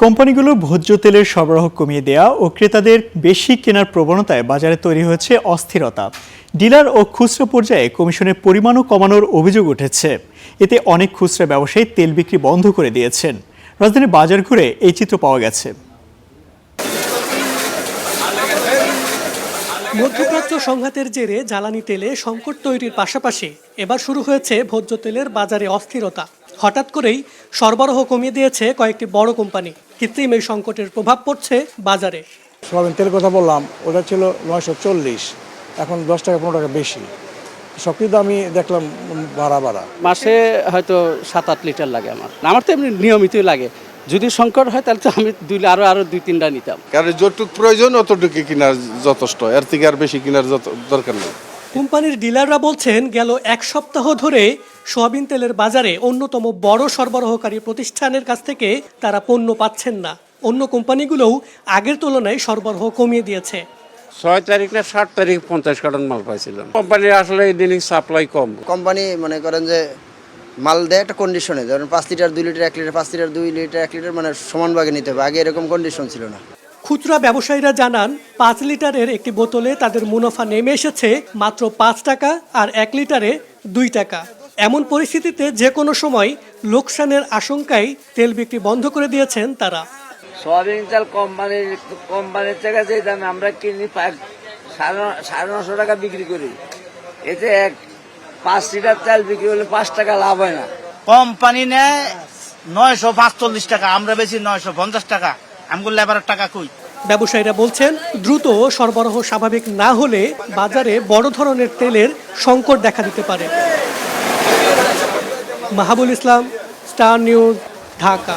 কোম্পানিগুলো ভোজ্য তেলের সরবরাহ কমিয়ে দেয়া ও ক্রেতাদের বেশি কেনার প্রবণতায় বাজারে তৈরি হয়েছে অস্থিরতা। ডিলার ও খুচরা পর্যায়ে কমিশনের পরিমাণও কমানোর অভিযোগ উঠেছে। এতে অনেক খুচরা ব্যবসায়ী তেল বিক্রি বন্ধ করে দিয়েছেন। রাজধানীর বাজার ঘুরে এই চিত্র পাওয়া গেছে। মধ্যপ্রাচ্য সংঘাতের জেরে জ্বালানি তেলে সংকট তৈরির পাশাপাশি এবার শুরু হয়েছে ভোজ্য তেলের বাজারে অস্থিরতা। হঠাৎ করেই সরবরাহ কমিয়ে দিয়েছে কয়েকটি বড় কোম্পানি। কৃত্রিম এই সংকটের প্রভাব পড়ছে বাজারে। সোয়াবিন তেলের কথা বললাম, ওটা ছিল 940, এখন 10 টাকা 15 টাকা বেশি। সব কিছু আমি দেখলাম বাড়া মাসে হয়তো 7-8 লিটার লাগে আমার তো এমনি নিয়মিতই লাগে। যদি সংকট হয় তাহলে তো আমি আরো 2-3টা নিতাম। কারণ যতটুকু প্রয়োজন অতটুকু কেনার যথেষ্ট, এর থেকে আর বেশি কেনার দরকার নেই। কোম্পানির ডিলাররা বলছেন গেল এক সপ্তাহ ধরে সোয়াবিন তেলের বাজারে অন্যতম বড় সরবরাহকারী প্রতিষ্ঠানের কাছ থেকে তারা পণ্য পাচ্ছেন না। অন্য কোম্পানিগুলোও আগের তুলনায় সরবরাহ কমিয়ে দিয়েছে। 6 তারিখ না 7 তারিখ 50 কার্টন মাল পাইছিলাম। কোম্পানির আসলে ইদানিং সাপ্লাই কম। কোম্পানি মনে করেন যে মাল দেয় একটা কন্ডিশনে, ধরেন 5 litre 2 litre 1 litre 5 litre 2 litre 1 litre মানে সমান ভাগে নিতে হবে। আগে এরকম কন্ডিশন ছিল না। খুচরা ব্যবসায়ীরা জানান 5 লিটারের একটি বোতলে তাদের মুনাফা নেমে এসেছে মাত্র 5 টাকা আর 1 লিটারে 2 টাকা। এমন পরিস্থিতিতে যে কোনো সময় লোকসানের আশঙ্কায় তেল বিক্রি বন্ধ করে দিয়েছেন তারা। সোয়াবিন তেল কোম্পানির থেকে যে দামে আমরা কিনি 950 টাকা বিক্রি করি, এতে 5 লিটার তেল বিক্রি হলে 5 টাকা লাভ হয় না। কোম্পানি নেয় 945 টাকা, আমরা বেশি 950 টাকা। আমগুলো লেবারের টাকা কই? ব্যবসায়ীরা বলছেন দ্রুত সরবরাহ স্বাভাবিক না হলে বাজারে বড় ধরনের তেলের সংকট দেখা দিতে পারে। মাহাবুল ইসলাম, স্টার নিউজ, ঢাকা।